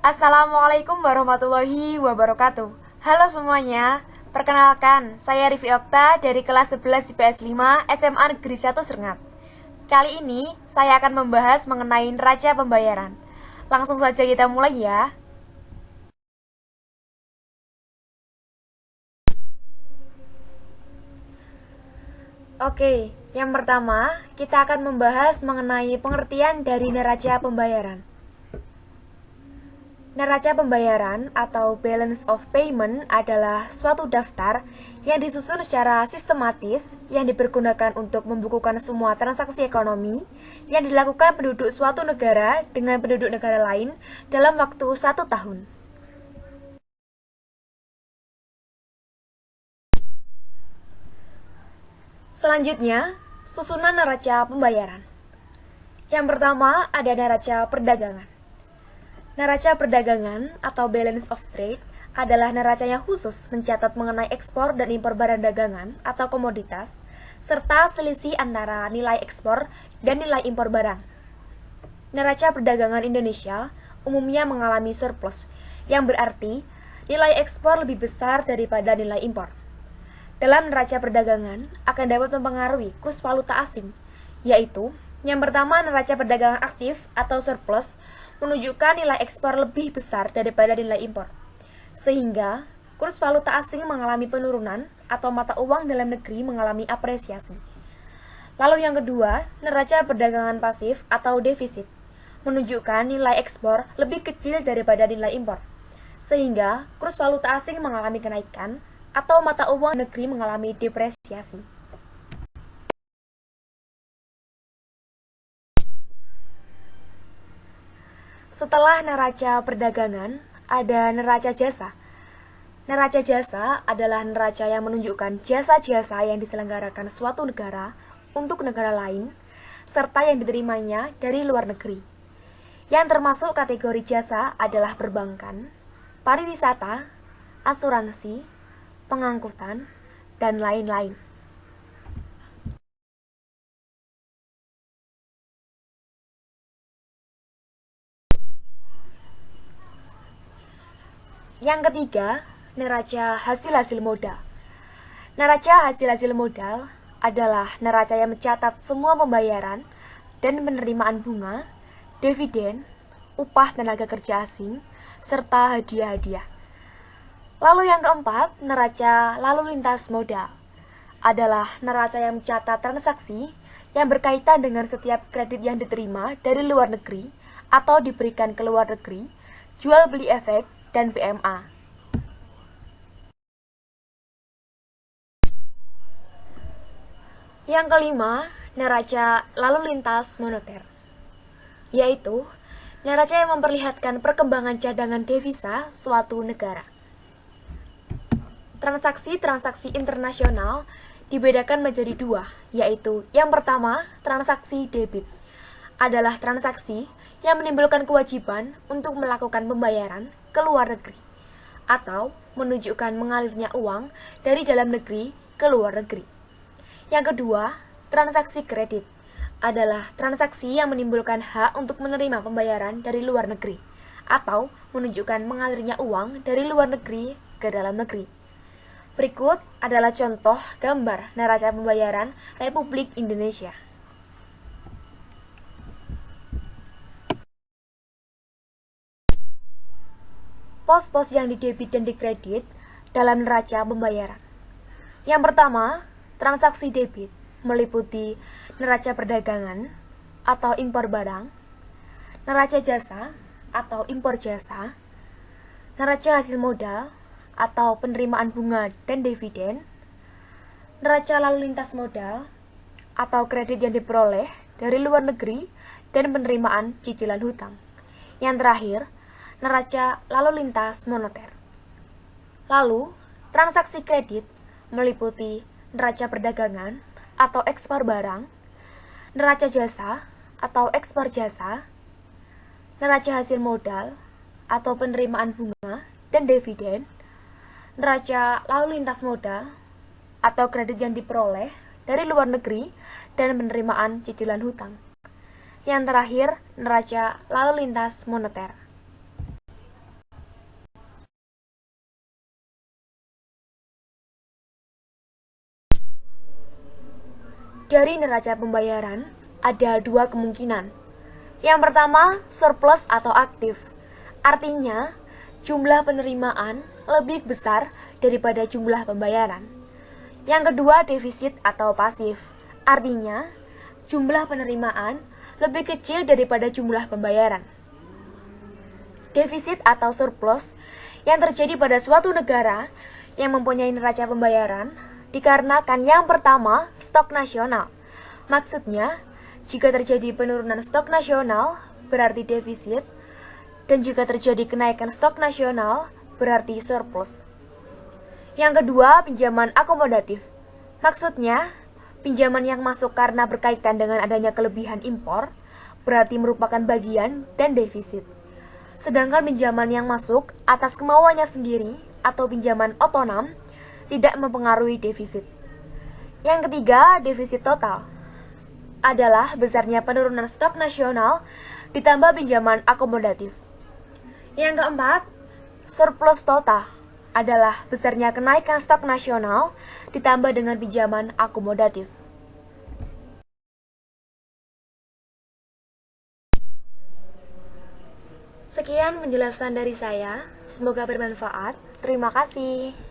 Assalamualaikum warahmatullahi wabarakatuh. Halo semuanya, perkenalkan, saya Rifi Okta dari kelas 11 IPS 5 SMA Negeri 1 Serengat. Kali ini, saya akan membahas mengenai neraca pembayaran. Langsung saja kita mulai ya. Oke, yang pertama, kita akan membahas mengenai pengertian dari neraca pembayaran. Neraca pembayaran atau balance of payment adalah suatu daftar yang disusun secara sistematis yang dipergunakan untuk membukukan semua transaksi ekonomi yang dilakukan penduduk suatu negara dengan penduduk negara lain dalam waktu 1 tahun. Selanjutnya, susunan neraca pembayaran. Yang pertama ada neraca perdagangan. Neraca perdagangan atau balance of trade adalah neraca yang khusus mencatat mengenai ekspor dan impor barang dagangan atau komoditas, serta selisih antara nilai ekspor dan nilai impor barang. Neraca perdagangan Indonesia umumnya mengalami surplus, yang berarti nilai ekspor lebih besar daripada nilai impor. Dalam neraca perdagangan akan dapat mempengaruhi kurs valuta asing, yaitu yang pertama neraca perdagangan aktif atau surplus menunjukkan nilai ekspor lebih besar daripada nilai impor, sehingga kurs valuta asing mengalami penurunan atau mata uang dalam negeri mengalami apresiasi. Lalu yang kedua, neraca perdagangan pasif atau defisit menunjukkan nilai ekspor lebih kecil daripada nilai impor, sehingga kurs valuta asing mengalami kenaikan atau mata uang negeri mengalami depresiasi. Setelah neraca perdagangan, ada neraca jasa. Neraca jasa adalah neraca yang menunjukkan jasa-jasa yang diselenggarakan suatu negara untuk negara lain, serta yang diterimanya dari luar negeri. Yang termasuk kategori jasa adalah perbankan, pariwisata, asuransi, pengangkutan, dan lain-lain. Yang ketiga, neraca hasil-hasil modal. Neraca hasil-hasil modal adalah neraca yang mencatat semua pembayaran dan penerimaan bunga, dividen, upah tenaga kerja asing, serta hadiah-hadiah. Lalu yang keempat, neraca lalu lintas modal adalah neraca yang mencatat transaksi yang berkaitan dengan setiap kredit yang diterima dari luar negeri atau diberikan ke luar negeri, jual beli efek, dan PMA. Yang kelima, neraca lalu lintas moneter, yaitu neraca yang memperlihatkan perkembangan cadangan devisa suatu negara. Transaksi-transaksi internasional dibedakan menjadi dua, yaitu yang pertama, transaksi debit adalah transaksi yang menimbulkan kewajiban untuk melakukan pembayaran ke luar negeri atau menunjukkan mengalirnya uang dari dalam negeri ke luar negeri. Yang kedua, transaksi kredit adalah transaksi yang menimbulkan hak untuk menerima pembayaran dari luar negeri atau menunjukkan mengalirnya uang dari luar negeri ke dalam negeri. Berikut adalah contoh gambar neraca pembayaran Republik Indonesia. Pos-pos yang didebit dan dikredit dalam neraca pembayaran. Yang pertama, transaksi debit meliputi neraca perdagangan atau impor barang, neraca jasa atau impor jasa, neraca hasil modal atau penerimaan bunga dan dividen, neraca lalu lintas modal atau kredit yang diperoleh dari luar negeri dan penerimaan cicilan hutang. Yang terakhir, neraca lalu lintas moneter. Lalu, transaksi kredit meliputi neraca perdagangan atau ekspor barang, neraca jasa atau ekspor jasa, neraca hasil modal atau penerimaan bunga dan dividen, neraca lalu lintas modal atau kredit yang diperoleh dari luar negeri dan penerimaan cicilan hutang. Yang terakhir, neraca lalu lintas moneter. Dari neraca pembayaran, ada dua kemungkinan. Yang pertama, surplus atau aktif. Artinya, jumlah penerimaan lebih besar daripada jumlah pembayaran. Yang kedua, defisit atau pasif. Artinya, jumlah penerimaan lebih kecil daripada jumlah pembayaran. Defisit atau surplus yang terjadi pada suatu negara yang mempunyai neraca pembayaran dikarenakan yang pertama, stok nasional. Maksudnya, jika terjadi penurunan stok nasional, berarti defisit, dan jika terjadi kenaikan stok nasional, berarti surplus. Yang kedua, pinjaman akomodatif. Maksudnya, pinjaman yang masuk karena berkaitan dengan adanya kelebihan impor, berarti merupakan bagian dan defisit. Sedangkan pinjaman yang masuk atas kemauannya sendiri atau pinjaman otonom tidak mempengaruhi defisit. Yang ketiga, defisit total adalah besarnya penurunan stok nasional ditambah pinjaman akomodatif. Yang keempat, surplus total adalah besarnya kenaikan stok nasional ditambah dengan pinjaman akomodatif. Sekian penjelasan dari saya, semoga bermanfaat. Terima kasih.